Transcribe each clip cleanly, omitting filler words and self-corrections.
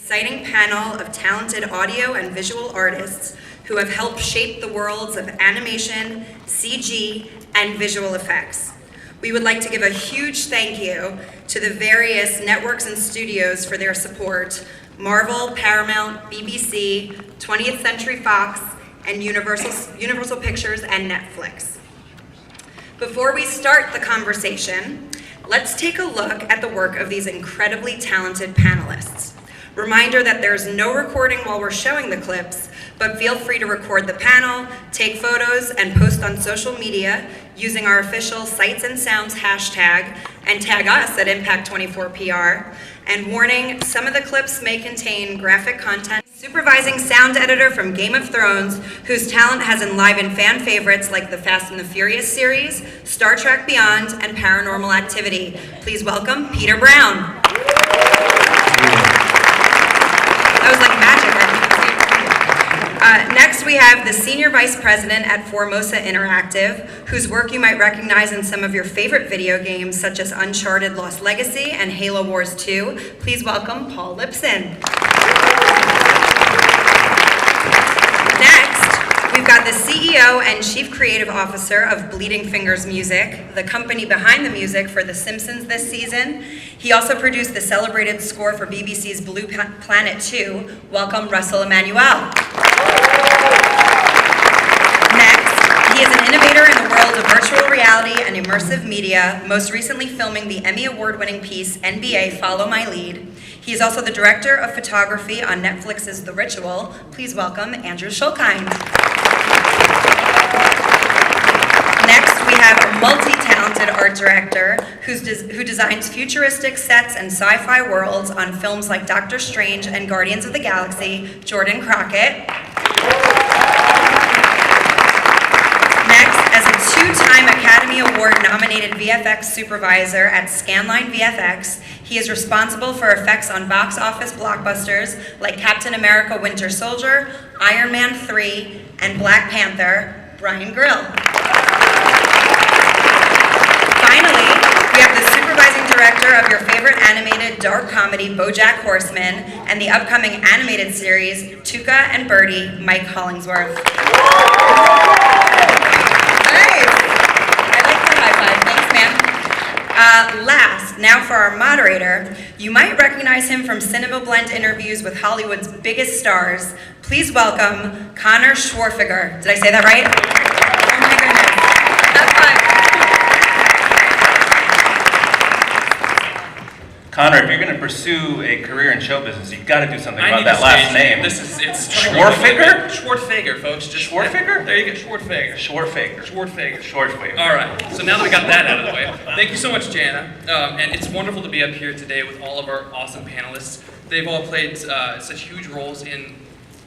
exciting panel of talented audio and visual artists who have helped shape the worlds of animation, CG, and visual effects. We would like to give a huge thank you to the various networks and studios for their support: Marvel, Paramount, BBC, 20th Century Fox, and Universal Pictures and Netflix. Before we start the conversation, let's take a look at the work of these incredibly talented panelists. Reminder that there's no recording while we're showing the clips, but feel free to record the panel, take photos, and post on social media using our official Sights and Sounds hashtag, and tag us at Impact24PR. And warning, some of the clips may contain graphic content. Supervising sound editor from Game of Thrones, whose talent has enlivened fan favorites like the Fast and the Furious series, Star Trek Beyond, and Paranormal Activity. Please welcome Peter Brown. That was like magic. Next, we have the Senior Vice President at Formosa Interactive, whose work you might recognize in some of your favorite video games, such as Uncharted Lost Legacy and Halo Wars 2. Please welcome Paul Lipson. Next, we've got the CEO and Chief Creative Officer of Bleeding Fingers Music, the company behind the music for The Simpsons this season. He also produced the celebrated score for BBC's Blue Planet 2. Welcome, Russell Emanuel. Next, he is an innovator in the world of virtual reality and immersive media, most recently filming the Emmy Award-winning piece, NBA Follow My Lead. He is also the director of photography on Netflix's The Ritual. Please welcome Andrew Shulkind. Next, we have a multi-talented art director who designs futuristic sets and sci-fi worlds on films like Doctor Strange and Guardians of the Galaxy, Jordan Crockett. Next, as a two-time Academy Award-nominated VFX supervisor at Scanline VFX, he is responsible for effects on box office blockbusters like Captain America: Winter Soldier, Iron Man 3, and Black Panther. Bryan Grill. Finally, we have the supervising director of your favorite animated dark comedy, BoJack Horseman, and the upcoming animated series, Tuca Bertie, Mike Hollingsworth. Nice. I like the high five. Thanks, man. Last, now for our moderator, you might recognize him from CinemaBlend interviews with Hollywood's biggest stars. Please welcome Conner Schwerdtfeger. Did I say that right? Oh my goodness. That's fun. Conner, if you're going to pursue a career in show business, you've got to do something about that last name. It's Schwerdtfeger? Schwerdtfeger, folks. Just Schwerdtfeger? There you go, Schwerdtfeger. Schwerdtfeger. All right, so now that we got that out of the way, thank you so much, Jana. And it's wonderful to be up here today with all of our awesome panelists. They've all played such huge roles in,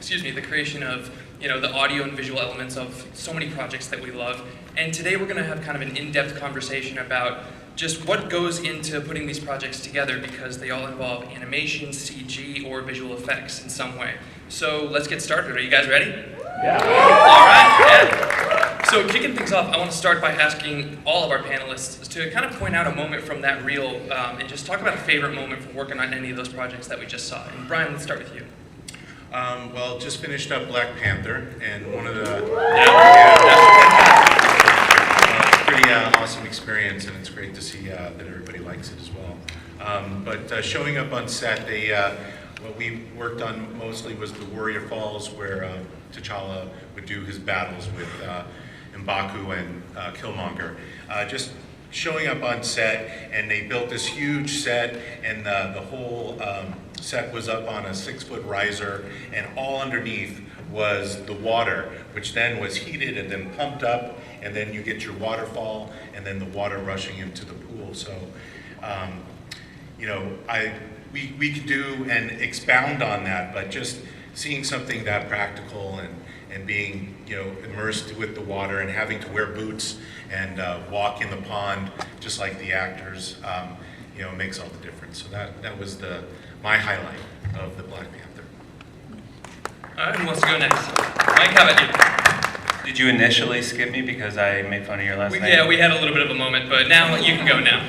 the creation of, the audio and visual elements of so many projects that we love. And today we're going to have kind of an in-depth conversation about just what goes into putting these projects together, because they all involve animation, CG, or visual effects in some way. So let's get started. Are you guys ready? Yeah. All right. Yeah. So kicking things off, I want to start by asking all of our panelists to kind of point out a moment from that reel and just talk about a favorite moment from working on any of those projects that we just saw. And Bryan, let's start with you. Well, just finished up Black Panther, and one of the pretty awesome experience, and it's great to see that everybody likes it as well. But showing up on set, what we worked on mostly was the Warrior Falls, where T'Challa would do his battles with M'Baku and Killmonger. Just showing up on set, and they built this huge set, and the whole set was up on a 6-foot riser, and all underneath was the water, which then was heated and then pumped up, and then you get your waterfall, and then the water rushing into the pool. So, we could do and expound on that, but just seeing something that practical and being, immersed with the water and having to wear boots and walk in the pond just like the actors, makes all the difference. So that was my highlight of the Black Panther. All right, who wants to go next? Mike, how about you? Did you initially skip me because I made fun of your last name? Yeah, we had a little bit of a moment, but now you can go now.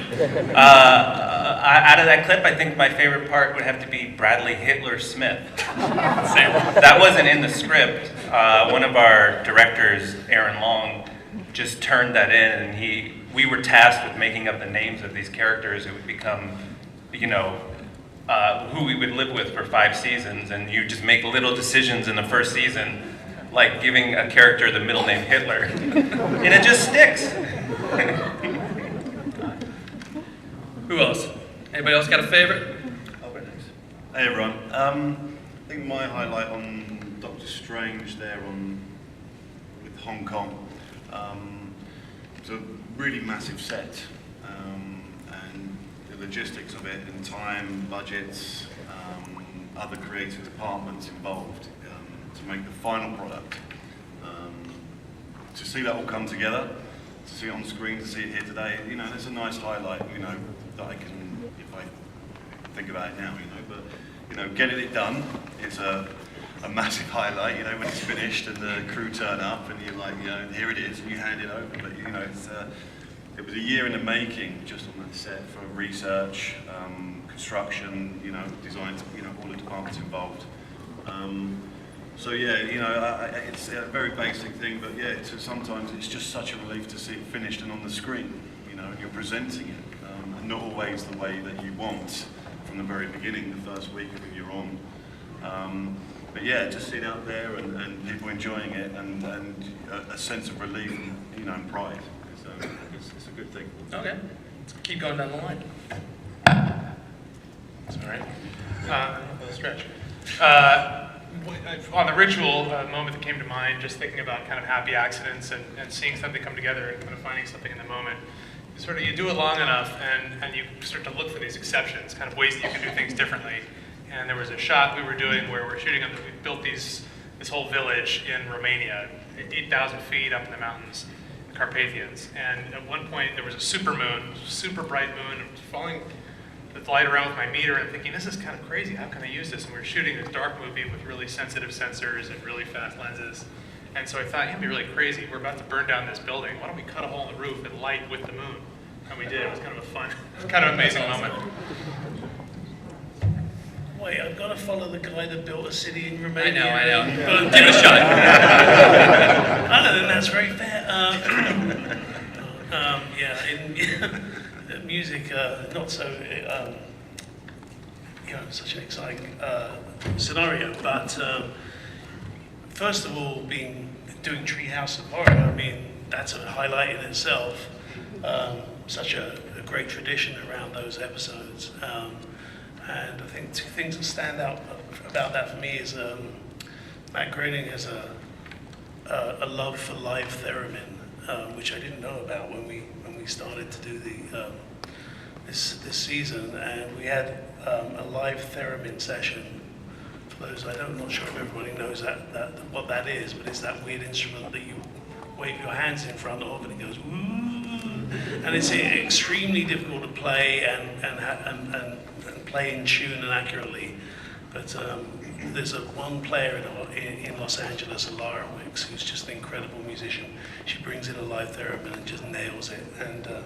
Out of that clip, I think my favorite part would have to be Bradley Hitler Smith. That wasn't in the script. One of our directors, Aaron Long, just turned that in, and we were tasked with making up the names of these characters who would become, who we would live with for 5 seasons, and you just make little decisions in the first season, like giving a character the middle name Hitler, and it just sticks. Who else? Anybody else got a favorite? Hey everyone. I think my highlight on Doctor Strange there with Hong Kong. It's a really massive set, and the logistics of it, and time, budgets, other creative departments involved to make the final product. To see that all come together, to see it on screen, to see it here today, there's a nice highlight, that I can, if I think about it now, but getting it done is a massive highlight, when it's finished and the crew turn up and you're like, here it is, and you hand it over. But it was a year in the making just on that set for research, construction, design, all the departments involved. So yeah, it's a very basic thing, but yeah, sometimes it's just such a relief to see it finished and on the screen, and you're presenting it, and not always the way that you want from the very beginning, the first week when you're on. But yeah, just see it out there and people enjoying it, and a sense of relief and pride. So it's a good thing. Okay, let's keep going down the line. That's all right. Let's stretch. On the ritual moment that came to mind, just thinking about kind of happy accidents and seeing something come together and kind of finding something in the moment. You do it long enough and you start to look for these exceptions, kind of ways that you can do things differently. And there was a shot we were doing where we're shooting we built this whole village in Romania, 8,000 feet up in the mountains, the Carpathians. And at one point there was a super bright moon, falling the light around with my meter and thinking, this is kind of crazy, how can I use this? And we were shooting this dark movie with really sensitive sensors and really fast lenses. And so I thought, it'd be really crazy. We're about to burn down this building. Why don't we cut a hole in the roof and light with the moon? And we did. It was kind of a fun, kind of amazing moment. Wait, I've got to follow the guy that built a city in Romania. I know. But give it a shot. I don't think that's very fair. In music, not so, such an exciting scenario. But first of all, doing Treehouse of Horror, that's a highlight in itself. Such a great tradition around those episodes. And I think 2 things that stand out about that for me is Matt Groening has a love for live theremin, which I didn't know about when we started to do this season, and we had a live theremin session. For those I'm not sure if everybody knows what that is, but it's that weird instrument that you wave your hands in front of and it goes woo, and it's extremely difficult to play and play in tune and accurately. But there's one player in Los Angeles, Lara Wicks, who's just an incredible musician. She brings in a live theremin and just nails it, and that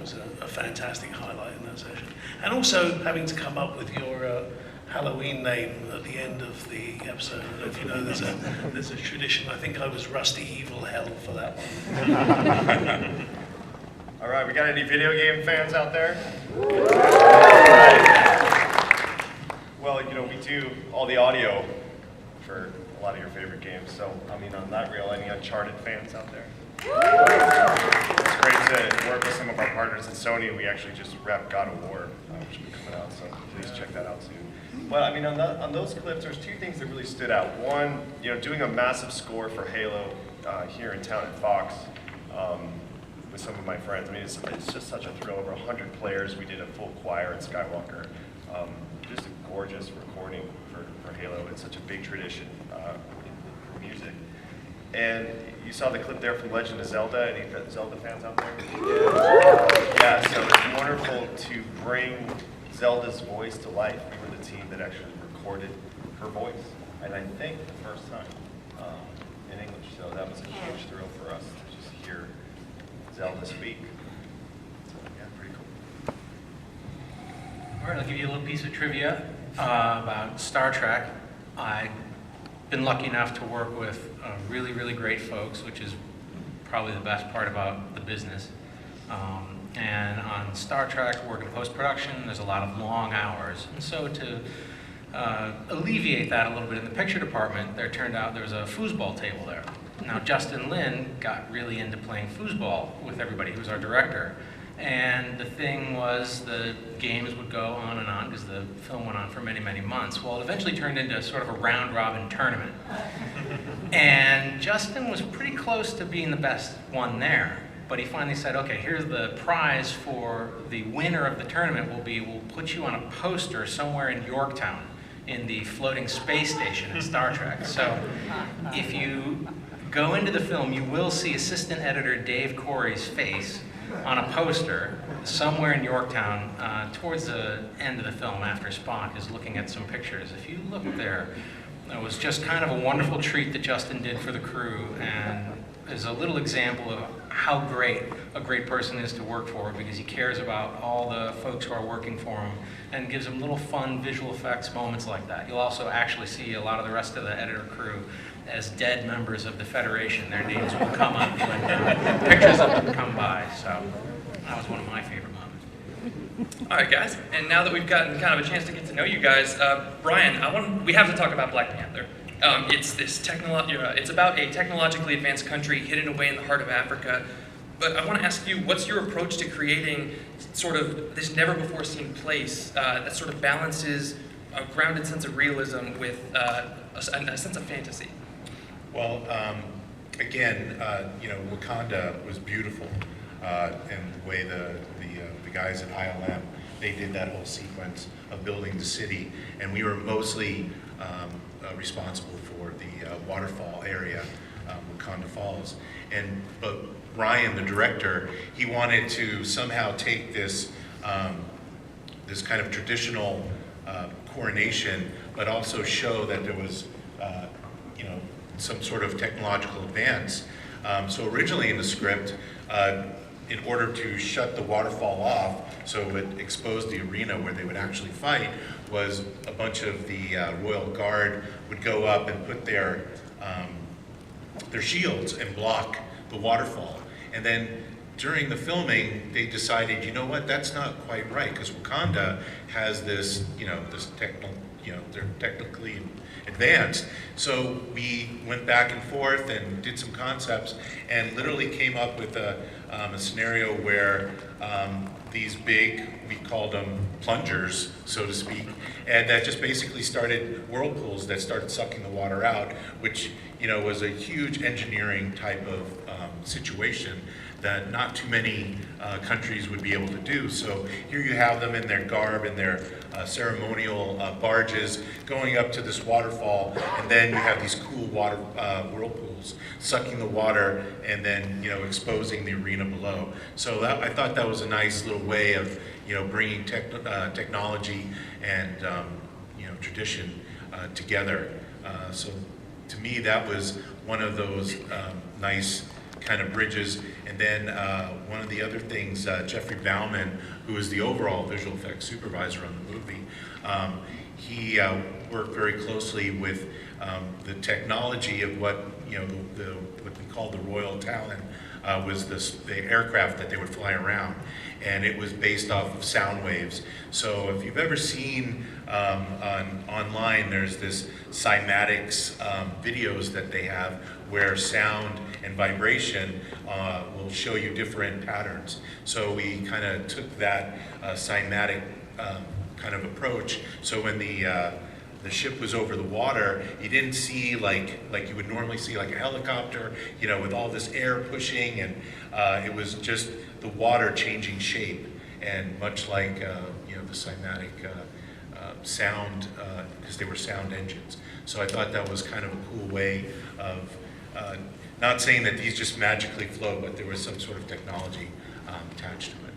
was a fantastic highlight in that session. And also having to come up with your Halloween name at the end of the episode. I don't know if you know, there's a tradition. I think I was Rusty Evil Hell for that one. All right, we got any video game fans out there? Well, we do all the audio for a lot of your favorite games. So, on that reel, any Uncharted fans out there? It's great to work with some of our partners at Sony. We actually just wrapped God of War, which will be coming out, so please check that out soon. Well, on those clips, there's 2 things that really stood out. One, doing a massive score for Halo here in town at Fox with some of my friends. It's just such a thrill. Over 100 players. We did a full choir at Skywalker. Just a gorgeous recording for Halo. It's such a big tradition in music. And you saw the clip there from Legend of Zelda. Any Zelda fans out there? Yeah, so it's wonderful to bring Zelda's voice to life. We were the team that actually recorded her voice, and I think the first time in English. So that was a huge thrill for us to just hear Zelda speak. So yeah, pretty cool. All right, I'll give you a little piece of trivia about Star Trek. I've been lucky enough to work with really, really great folks, which is probably the best part about the business. And on Star Trek, working post-production, there's a lot of long hours. And so to alleviate that a little bit in the picture department, there turned out there was a foosball table there. Now, Justin Lin got really into playing foosball with everybody. He was our director. And the thing was, the games would go on and on because the film went on for many, many months. Well, it eventually turned into sort of a round-robin tournament. And Justin was pretty close to being the best one there. But he finally said, okay, here's the prize for the winner of the tournament we'll put you on a poster somewhere in Yorktown in the floating space station in Star Trek. So if you go into the film, you will see assistant editor Dave Corey's face on a poster somewhere in Yorktown towards the end of the film after Spock is looking at some pictures. If you look there, it was just kind of a wonderful treat that Justin did for the crew, and is a little example of how great a great person is to work for, because he cares about all the folks who are working for him and gives them little fun visual effects moments like that. You'll also actually see a lot of the rest of the editor crew as dead members of the Federation. Their names will come up when pictures of them come by. So that was one of my favorite moments. All right, guys, and now that we've gotten kind of a chance to get to know you guys, Brian, we have to talk about Black Panther. It's about a technologically advanced country hidden away in the heart of Africa. But I want to ask you, what's your approach to creating sort of this never-before-seen place that sort of balances a grounded sense of realism with a sense of fantasy? Well, again, Wakanda was beautiful, and the way the guys at ILM, they did that whole sequence of building the city, and we were mostly responsible for the waterfall area, Wakanda Falls. But Ryan, the director, he wanted to somehow take this this kind of traditional coronation, but also show that there was some sort of technological advance. So originally in the script, in order to shut the waterfall off, so it would expose the arena where they would actually fight, was a bunch of the Royal Guard would go up and put their shields and block the waterfall. And then during the filming, they decided, you know what, that's not quite right, because Wakanda has this, they're technically advanced. So we went back and forth and did some concepts and literally came up with a scenario where these big, we called them plungers, so to speak, and that just basically started whirlpools that started sucking the water out, which was a huge engineering type of situation that not too many countries would be able to do. So here you have them in their garb and their ceremonial barges going up to this waterfall, and then you have these cool water whirlpools sucking the water and then exposing the arena below. So I thought that was a nice little way of bringing technology and tradition together. So to me, that was one of those nice kind of bridges. And then one of the other things, Jeffrey Bauman, who is the overall visual effects supervisor on the movie, he worked very closely with the technology of what what we call the Royal Talon, was the aircraft that they would fly around, and it was based off of sound waves. So if you've ever seen online, there's this cymatics videos that they have where sound and vibration will show you different patterns. So we kind of took that cymatic kind of approach. So when the ship was over the water, you didn't see like you would normally see like a helicopter, with all this air pushing, and it was just the water changing shape, and much like the cymatic sound, because they were sound engines. So I thought that was kind of a cool way of not saying that these just magically flow, but there was some sort of technology attached to it.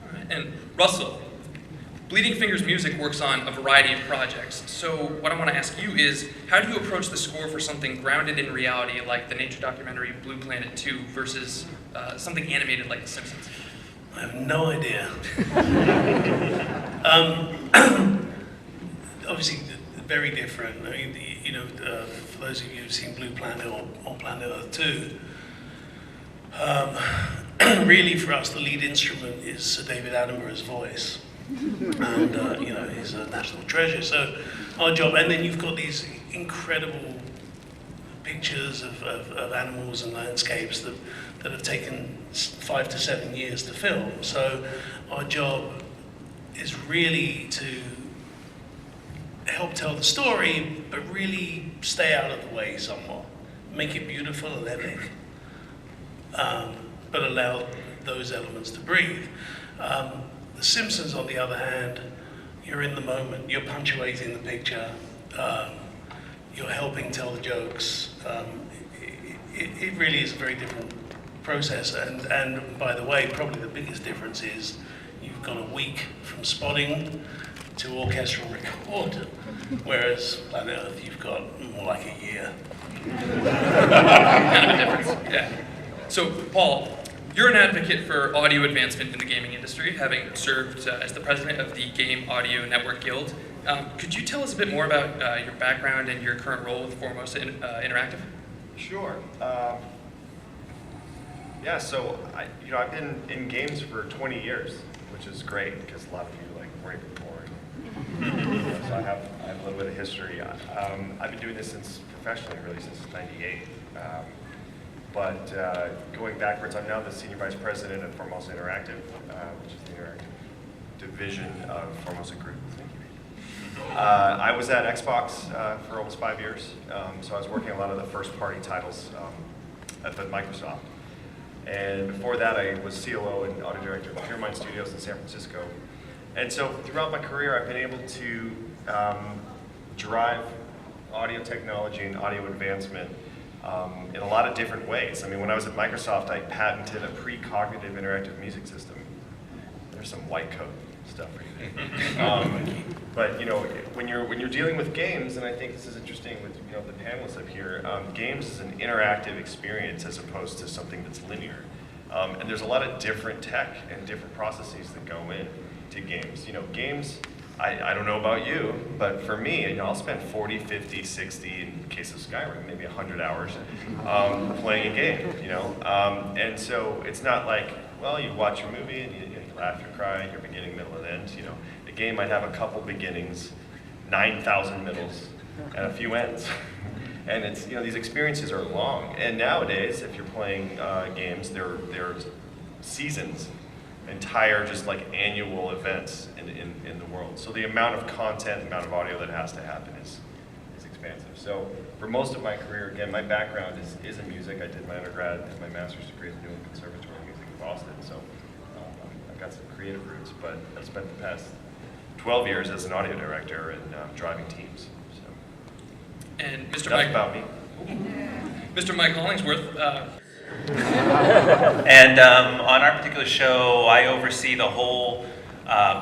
All right. And Russell, Bleeding Fingers Music works on a variety of projects. So what I want to ask you is, how do you approach the score for something grounded in reality like the nature documentary Blue Planet 2 versus something animated like The Simpsons? I have no idea. Obviously, very different. I mean, for those of you who've seen Blue Planet or Planet Earth 2, really for us the lead instrument is Sir David Attenborough's voice. And he's a national treasure. So our job, and then you've got these incredible pictures of animals and landscapes that have taken 5 to 7 years to film. So our job is really to help tell the story, but really stay out of the way somewhat. Make it beautiful and epic, but allow those elements to breathe. The Simpsons, on the other hand, you're in the moment, you're punctuating the picture, you're helping tell the jokes. It really is a very different process, and by the way, probably the biggest difference is you've got a week from spotting to orchestral record, whereas Planet Earth you've got more like a year. Kind of a difference, yeah. So, Paul, you're an advocate for audio advancement in the gaming industry, having served as the president of the Game Audio Network Guild. Could you tell us a bit more about your background and your current role with Formosa Interactive? Sure. Yeah, so I've been in games for 20 years, which is great because a lot of you like break boring. So I have a little bit of history. I've been doing this professionally really since '98. But going backwards, I'm now the senior vice president at Formosa Interactive, which is the interactive division of Formosa Group. Thank you. I was at Xbox for almost 5 years, so I was working on a lot of the first-party titles at Microsoft. And before that, I was COO and audio director of Pure Mind Studios in San Francisco. And so throughout my career, I've been able to drive audio technology and audio advancement in a lot of different ways. I mean, when I was at Microsoft, I patented a precognitive interactive music system. There's some white coat stuff for you. But when you're dealing with games, and I think this is interesting with the panelists up here, games is an interactive experience as opposed to something that's linear. And there's a lot of different tech and different processes that go into games. Games, I don't know about you, but for me, I'll spend 40, 50, 60, in the case of Skyrim, maybe 100 hours playing a game, And so it's not like, well, you watch a movie and you laugh, you cry, your beginning, middle, and end. The game might have a couple beginnings, 9,000 middles, and a few ends. And it's, these experiences are long. And nowadays, if you're playing games, there's seasons, entire just like annual events in the world. So the amount of content, the amount of audio that has to happen is expansive. So for most of my career, again, my background is in music. I did my undergrad and my master's degree at the New Conservatory of Music in Boston. So I've got some creative roots, but I've spent the past 12 years as an audio director and driving teams. So. And Mr. That's Mike, about me. Mr. Mike Hollingsworth. And on our particular show, I oversee the whole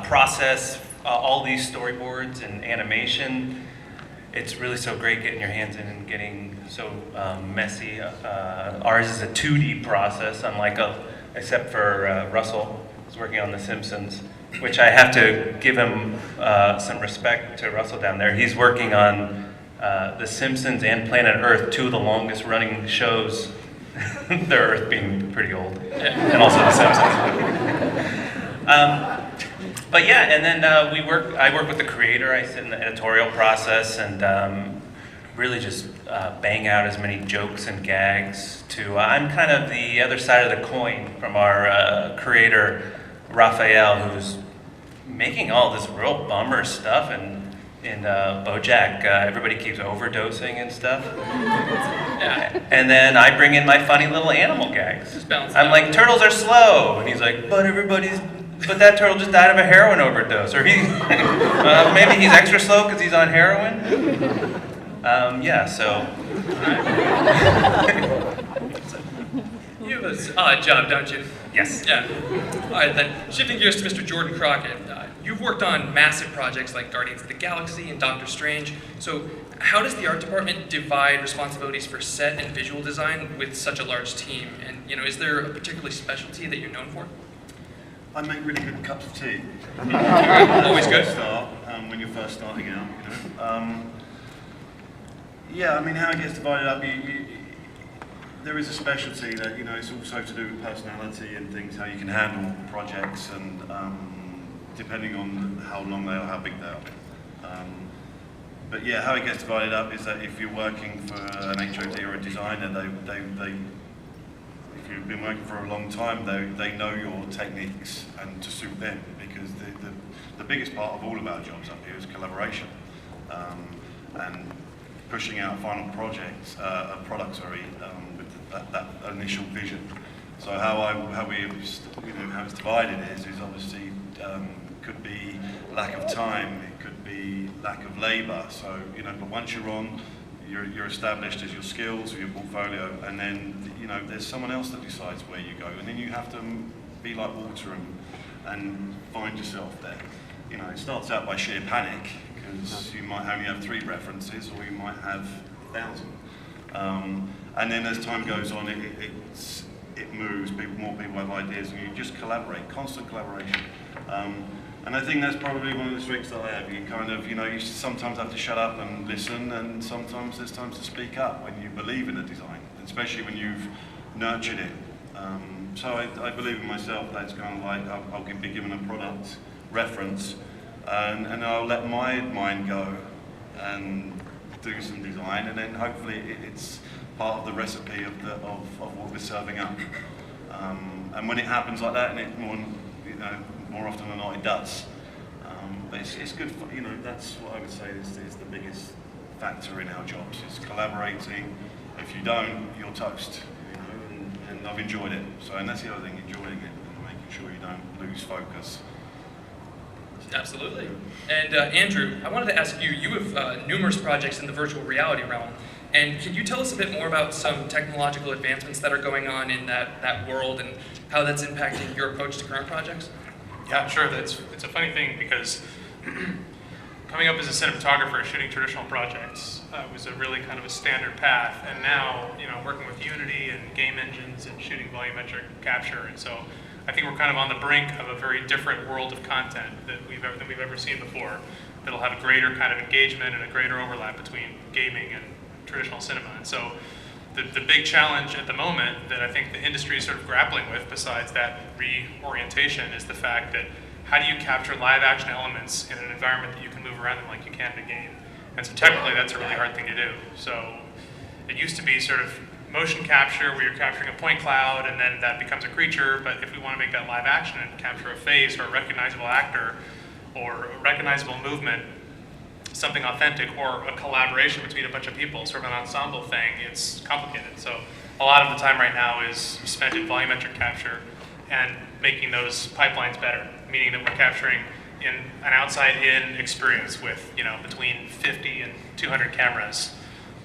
process, all these storyboards and animation. It's really so great getting your hands in and getting so messy. Ours is a 2D process, except for Russell, who's working on The Simpsons, which I have to give him some respect to Russell down there. He's working on The Simpsons and Planet Earth, two of the longest running shows. The Earth being pretty old, and also The Simpsons. But yeah, and then I work with the creator. I sit in the editorial process and really just bang out as many jokes and gags. I'm kind of the other side of the coin from our creator, Raphael, who's making all this real bummer stuff in BoJack. Everybody keeps overdosing and stuff. Yeah. And then I bring in my funny little animal gags. I'm like, turtles are slow. And he's like, but that turtle just died of a heroin overdose. Or maybe he's extra slow because he's on heroin. Yeah, so. You have an odd job, don't you? Yes. Yeah. All right, then. Shifting gears to Mr. Jordan Crockett. you've worked on massive projects like Guardians of the Galaxy and Doctor Strange. So how does the art department divide responsibilities for set and visual design with such a large team? And is there a particular specialty that you're known for? I make really good cups of tea. Always good. When you're first starting out, yeah, I mean, how it gets divided up, there is a specialty that, it's also to do with personality and things, how you can handle projects, and depending on how long they are, how big they are. But yeah, how it gets divided up is that if you're working for an HOD or a designer, if you've been working for a long time, they know your techniques and to suit them, because the biggest part of all of our jobs up here is collaboration, and pushing out final products, with that initial vision. So how it's divided is obviously could be lack of time, it could be lack of labour. So but once you're on, you're established as your skills or your portfolio, and then there's someone else that decides where you go, and then you have to be like water and find yourself there. It starts out by sheer panic, because you might only have 3 references, or you might have 1,000. And then as time goes on, it moves. More people have ideas, and you just collaborate, constant collaboration. And I think that's probably one of the strengths that I have. You kind of, you sometimes have to shut up and listen, and sometimes there's times to speak up when you believe in a design, especially when you've nurtured it. So I believe in myself. That's kind of like I'll be given a product reference, and I'll let my mind go and do some design, and then hopefully it's part of the recipe of what we're serving up. And when it happens like that, and it more often than not it does. But it's good for, that's what I would say is the biggest factor in our jobs, is collaborating. If you don't, you're toast, and I've enjoyed it. So, and that's the other thing, enjoying it and making sure you don't lose focus. Absolutely. And Andrew, I wanted to ask you, you have numerous projects in the virtual reality realm, and can you tell us a bit more about some technological advancements that are going on in that world, and how that's impacting your approach to current projects? Yeah, sure. It's a funny thing, because coming up as a cinematographer, shooting traditional projects was a really kind of a standard path, and now working with Unity and game engines and shooting volumetric capture, and so I think we're kind of on the brink of a very different world of content than we've ever seen before. That'll have a greater kind of engagement and a greater overlap between gaming and traditional cinema. And so the big challenge at the moment that I think the industry is sort of grappling with, besides that reorientation, is the fact that how do you capture live action elements in an environment that you can move around in like you can in a game? And so technically that's a really hard thing to do. So it used to be sort of motion capture where you're capturing a point cloud and then that becomes a creature, but if we want to make that live action and capture a face or a recognizable actor or a recognizable movement, something authentic, or a collaboration between a bunch of people, sort of an ensemble thing, it's complicated. So a lot of the time right now is spent in volumetric capture and making those pipelines better, meaning that we're capturing in an outside-in experience with, between 50 and 200 cameras,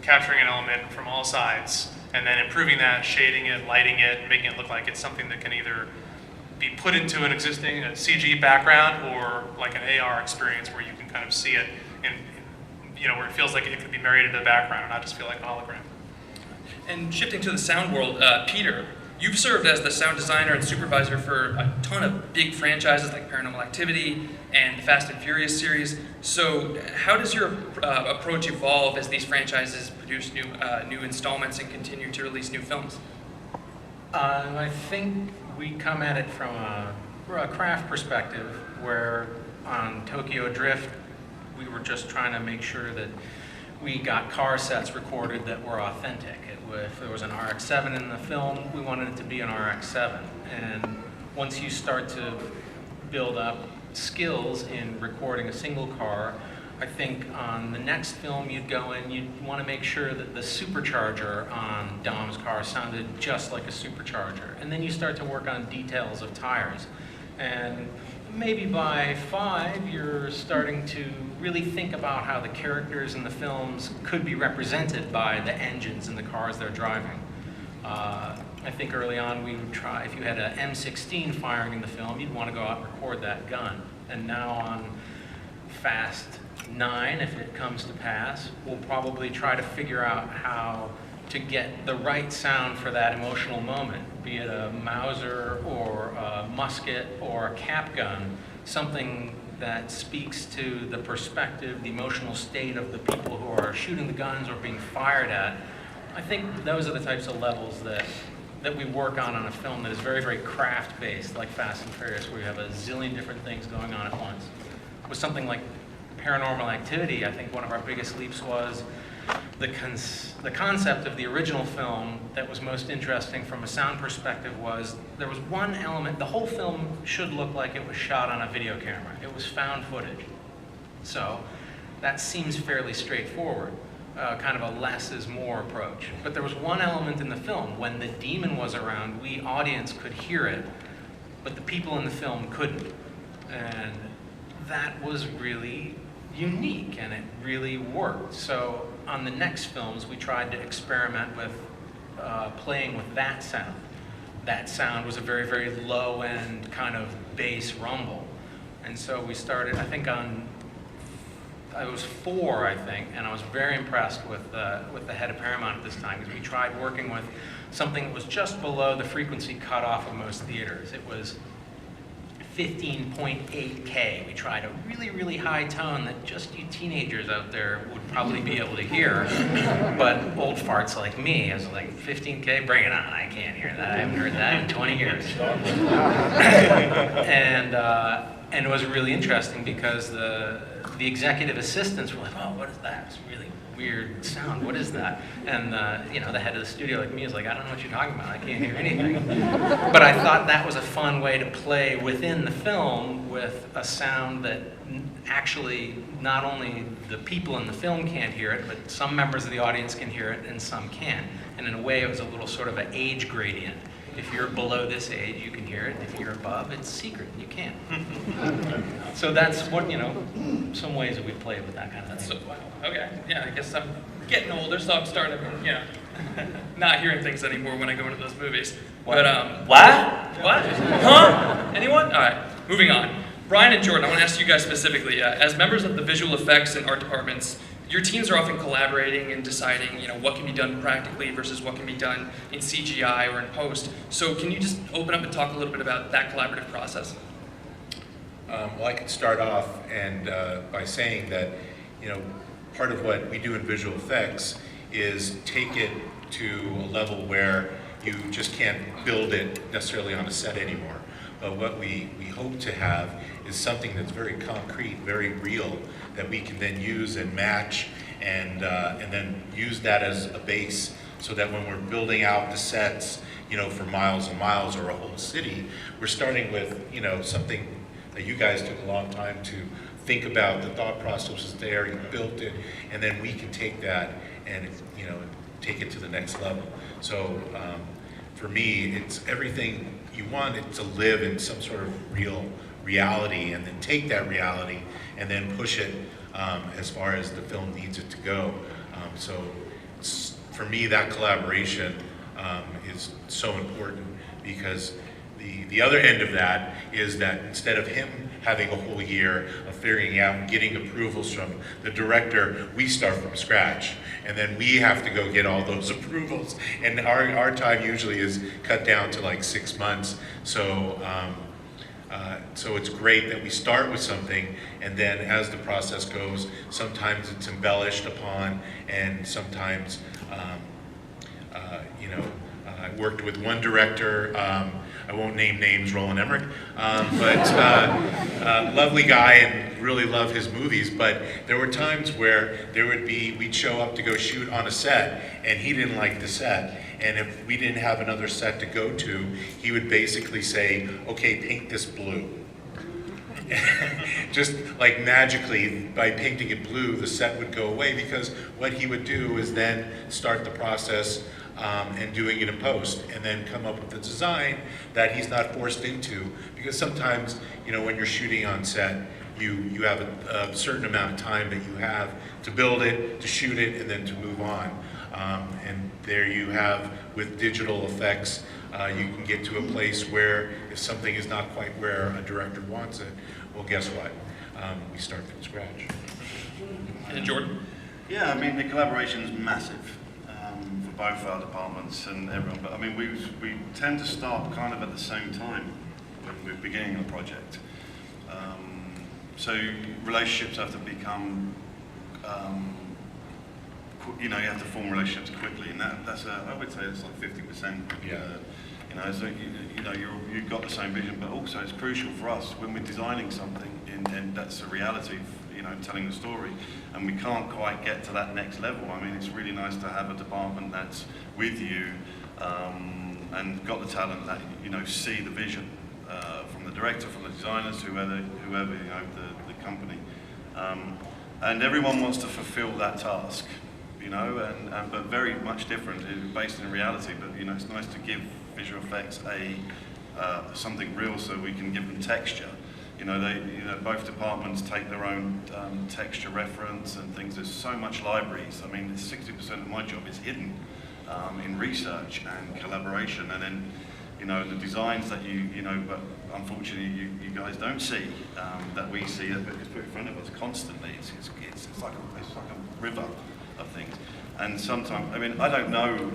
capturing an element from all sides, and then improving that, shading it, lighting it, making it look like it's something that can either be put into an existing CG background or like an AR experience where you can kind of see it in where it feels like it could be married into the background and not just feel like a hologram. And shifting to the sound world, Peter, you've served as the sound designer and supervisor for a ton of big franchises like Paranormal Activity and the Fast and Furious series. So how does your approach evolve as these franchises produce new installments and continue to release new films? I think we come at it from a craft perspective, where on Tokyo Drift, we were just trying to make sure that we got car sets recorded that were authentic. If there was an RX-7 in the film, we wanted it to be an RX-7. And once you start to build up skills in recording a single car, I think on the next film you'd go in, you'd want to make sure that the supercharger on Dom's car sounded just like a supercharger. And then you start to work on details of tires. And maybe by 5, you're starting to really think about how the characters in the films could be represented by the engines in the cars they're driving. I think early on we would try, if you had an M16 firing in the film, you'd want to go out and record that gun. And now on Fast 9, if it comes to pass, we'll probably try to figure out how to get the right sound for that emotional moment, be it a Mauser or a musket or a cap gun, something that speaks to the perspective, the emotional state of the people who are shooting the guns or being fired at. I think those are the types of levels that we work on a film that is very, very craft-based, like Fast and Furious, where you have a zillion different things going on at once. With something like Paranormal Activity, I think one of our biggest leaps was the concept of the original film that was most interesting from a sound perspective was there was one element. The whole film should look like it was shot on a video camera. It was found footage. So that seems fairly straightforward, kind of a less is more approach. But there was one element in the film. When the demon was around, we audience could hear it, but the people in the film couldn't. And that was really unique, and it really worked. So on the next films, we tried to experiment with playing with that sound. That sound was a very, very low-end kind of bass rumble. And so we started, I think I was 4, I think, and I was very impressed with the head of Paramount at this time, because we tried working with something that was just below the frequency cutoff of most theaters. It was 15.8K. We tried a really, really high tone that just you teenagers out there would probably be able to hear. But old farts like me, I was like, 15K, bring it on. I can't hear that. I haven't heard that in 20 years. And it was really interesting because the executive assistants were like, oh, what is that? It's really weird sound. What is that? And the head of the studio, like me, is like, I don't know what you're talking about. I can't hear anything. But I thought that was a fun way to play within the film with a sound that actually not only the people in the film can't hear it, but some members of the audience can hear it and some can't. And in a way, it was a little sort of an age gradient. If you're below this age, you can hear it. If you're above, it's secret. You can't. So that's what, some ways that we played with that kind of thing. So, wow. Okay. Yeah, I guess I'm getting older, so I'm starting to, not hearing things anymore when I go into those movies. What? But, What? What? Huh? Anyone? All right. Moving on. Brian and Jordan, I want to ask you guys specifically, as members of the visual effects and art departments, your teams are often collaborating and deciding, what can be done practically versus what can be done in CGI or in post. So can you just open up and talk a little bit about that collaborative process? Well, I could start off by saying that, part of what we do in visual effects is take it to a level where you just can't build it necessarily on a set anymore. But what we hope to have is something that's very concrete, very real, that we can then use and match and then use that as a base so that when we're building out the sets, for miles and miles or a whole city, we're starting with, something that you guys took a long time to think about. The thought process was there, you built it, and then we can take that and, take it to the next level. So for me, it's everything you want it to live in some sort of real reality, and then take that reality and then push it as far as the film needs it to go. So for me, that collaboration is so important, because the other end of that is that instead of him having a whole year of figuring out and getting approvals from the director, we start from scratch. And then we have to go get all those approvals. And our time usually is cut down to like 6 months. So it's great that we start with something, and then as the process goes, sometimes it's embellished upon, and sometimes, I worked with one director, I won't name names, Roland Emmerich, but lovely guy and really love his movies. But there were times where we'd show up to go shoot on a set, and he didn't like the set. And if we didn't have another set to go to, he would basically say, okay, paint this blue. Just like magically, by painting it blue, the set would go away, because what he would do is then start the process and doing it in post, and then come up with a design that he's not forced into. Because sometimes, when you're shooting on set, you have a certain amount of time that you have to build it, to shoot it, and then to move on. And there you have, with digital effects, you can get to a place where if something is not quite where a director wants it, well, guess what? We start from scratch. And Jordan? Yeah, I mean, the collaboration is massive for both our departments and everyone. But I mean, we tend to start kind of at the same time when we're beginning a project. So relationships have to become, you know, you have to form relationships quickly, and that's I would say it's like 50%. Yeah. You know, so you know, you've got the same vision, but also it's crucial for us when we're designing something, and that's a reality. You know, telling the story, and we can't quite get to that next level. I mean, it's really nice to have a department that's with you and got the talent that, you know, see the vision from the director, from the designers, whoever you know, the company, and everyone wants to fulfill that task, you know, and but very much different, based in reality. But you know, it's nice to give visual effects something real, so we can give them texture. You know, both departments take their own texture reference and things. There's so much libraries. I mean, 60% of my job is hidden in research and collaboration, and then, you know, the designs that you know, but unfortunately you guys don't see, that we see, that is put in front of us constantly. It's like a river of things. And sometimes, I mean, I don't know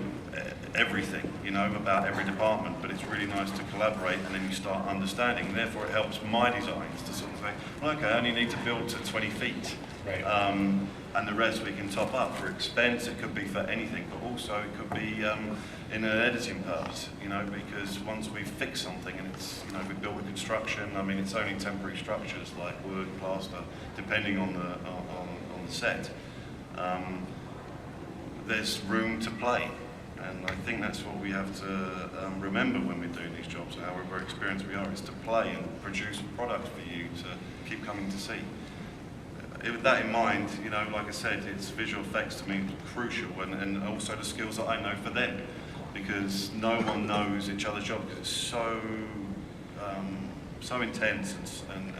everything, you know, about every department, but it's really nice to collaborate, and then you start understanding, and therefore it helps my designs to sort of say, well, okay, I only need to build to 20 feet. Right. And the rest we can top up for expense. It could be for anything, but also it could be in an editing purpose, you know, because once we fix something and it's, you know, we build a construction, I mean, it's only temporary structures like wood, plaster, depending on the set. There's room to play, and I think that's what we have to remember when we're doing these jobs, however experienced we are, is to play and produce a product for you to keep coming to see. With that in mind, you know, like I said, it's visual effects to me crucial, and also the skills that I know for them, because no one knows each other's job, because it's so intense, and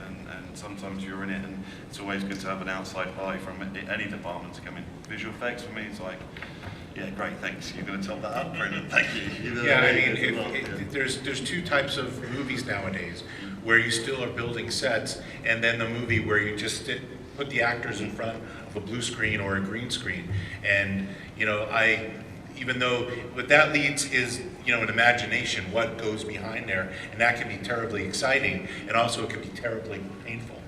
sometimes you're in it, and it's always good to have an outside eye from any department to come in. Visual effects for me is like, yeah, great, thanks. You're going to top that up, Brendan. Thank you. You know, Yeah, I mean, there's two types of movies nowadays, where you still are building sets, and then the movie where you just put the actors in front of a blue screen or a green screen. And, you know, even though what that leads is, you know, an imagination, what goes behind there, and that can be terribly exciting, and also it can be terribly painful.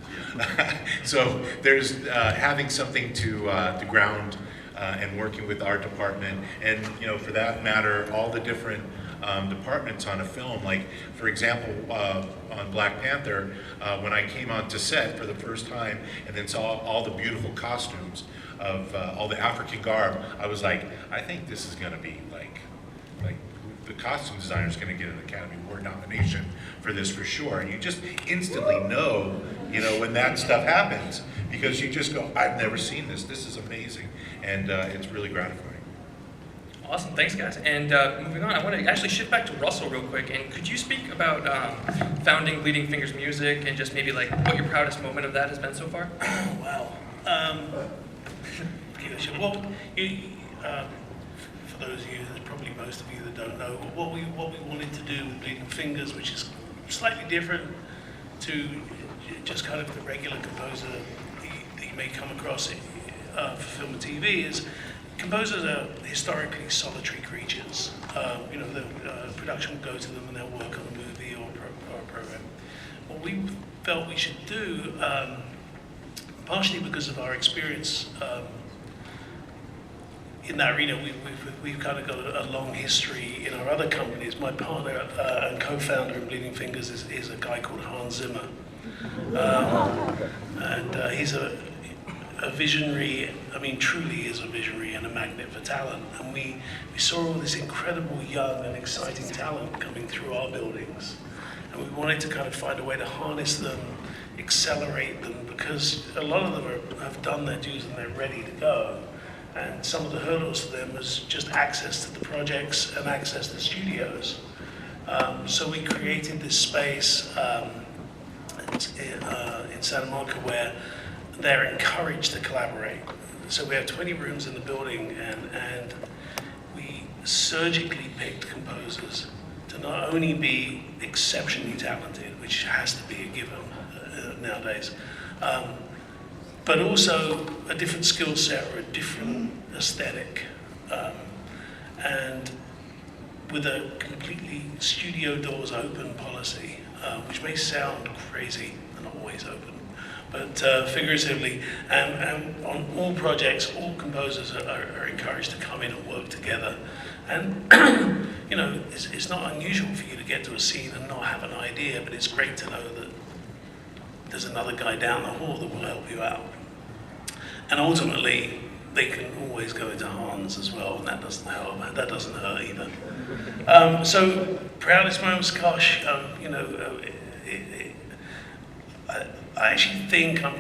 So there's having something to ground and working with our department, and, you know, for that matter, all the different departments on a film. Like, for example, on Black Panther, when I came onto set for the first time and then saw all the beautiful costumes of all the African garb, I was like, I think this is going to be like the costume designer is going to get an Academy Award nomination for this for sure. And you just instantly know, you know, when that stuff happens, because you just go, I've never seen this. This is amazing, and it's really gratifying. Awesome, thanks guys. And moving on, I want to actually shift back to Russell real quick. And could you speak about founding Bleeding Fingers Music, and just maybe like what your proudest moment of that has been so far? Wow. Well, for those of you, there's probably most of you that don't know, what we wanted to do with Bleeding Fingers, which is slightly different to just kind of the regular composer that you may come across for film and TV, is composers are historically solitary creatures. You know, the production will go to them and they'll work on a movie or a program. What we felt we should do, partially because of our experience in that arena, we've kind of got a long history in our other companies. My partner and co-founder in Bleeding Fingers is a guy called Hans Zimmer. And he's a visionary, I mean, truly is a visionary and a magnet for talent. And we saw all this incredible young and exciting talent coming through our buildings. And we wanted to kind of find a way to harness them, accelerate them, because a lot of them have done their dues and they're ready to go. And some of the hurdles for them was just access to the projects and access to studios. So we created this space in Santa Monica where they're encouraged to collaborate. So we have 20 rooms in the building, and we surgically picked composers to not only be exceptionally talented, which has to be a given nowadays, but also a different skill set or a different aesthetic, and with a completely studio doors open policy, which may sound crazy, they're not always open, but figuratively, and on all projects, all composers are encouraged to come in and work together. And you know, it's not unusual for you to get to a scene and not have an idea, but it's great to know that there's another guy down the hall that will help you out. And ultimately, they can always go into Hans as well, and that doesn't help. That doesn't hurt either. So proudest moments, gosh, you know, I actually think I'm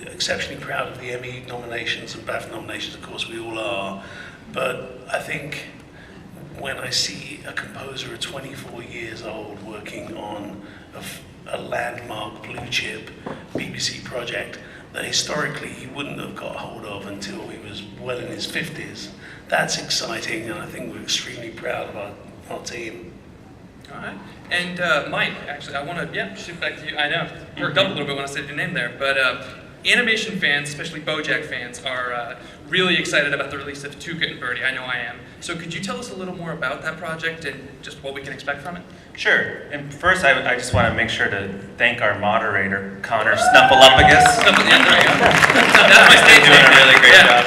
exceptionally proud of the Emmy nominations and BAFTA nominations. Of course, we all are. But I think when I see a composer at 24 years old working on a landmark blue chip BBC project that historically he wouldn't have got hold of until he was well in his 50s, that's exciting, and I think we're extremely proud of our team. All right. And Mike, actually, I want to shift back to you. I know you worked up a little bit when I said your name there, but animation fans, especially BoJack fans, are really excited about the release of Tuca and Bertie. I know I am. So could you tell us a little more about that project and just what we can expect from it? Sure. And first, I just want to make sure to thank our moderator, Conner Schwerdtfeger. Yeah, there you go. That's my stage Doing name. a really great job.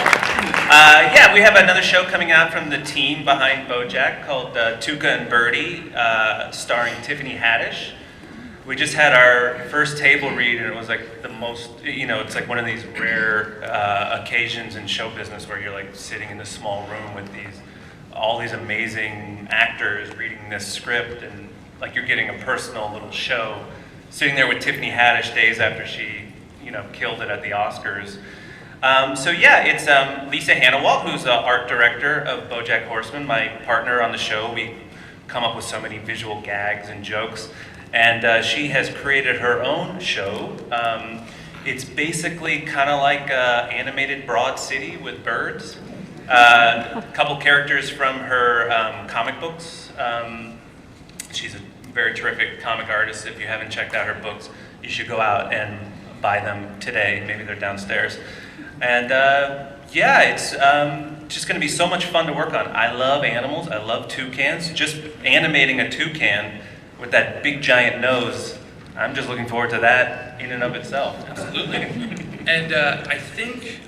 Yeah, we have another show coming out from the team behind BoJack called Tuca and Bertie, starring Tiffany Haddish. We just had our first table read, and it was like the most, you know, it's like one of these rare occasions in show business where you're like sitting in this small room with all these amazing actors reading this script, and like you're getting a personal little show, sitting there with Tiffany Haddish days after she, you know, killed it at the Oscars. So yeah, it's Lisa Hannawalt, who's the art director of BoJack Horseman, my partner on the show. We come up with so many visual gags and jokes. And she has created her own show. It's basically kind of like animated Broad City with birds. A couple characters from her comic books. She's a very terrific comic artist. If you haven't checked out her books, you should go out and buy them today. Maybe they're downstairs. And yeah, it's just going to be so much fun to work on. I love animals. I love toucans. Just animating a toucan with that big giant nose, I'm just looking forward to that in and of itself. Absolutely. And I think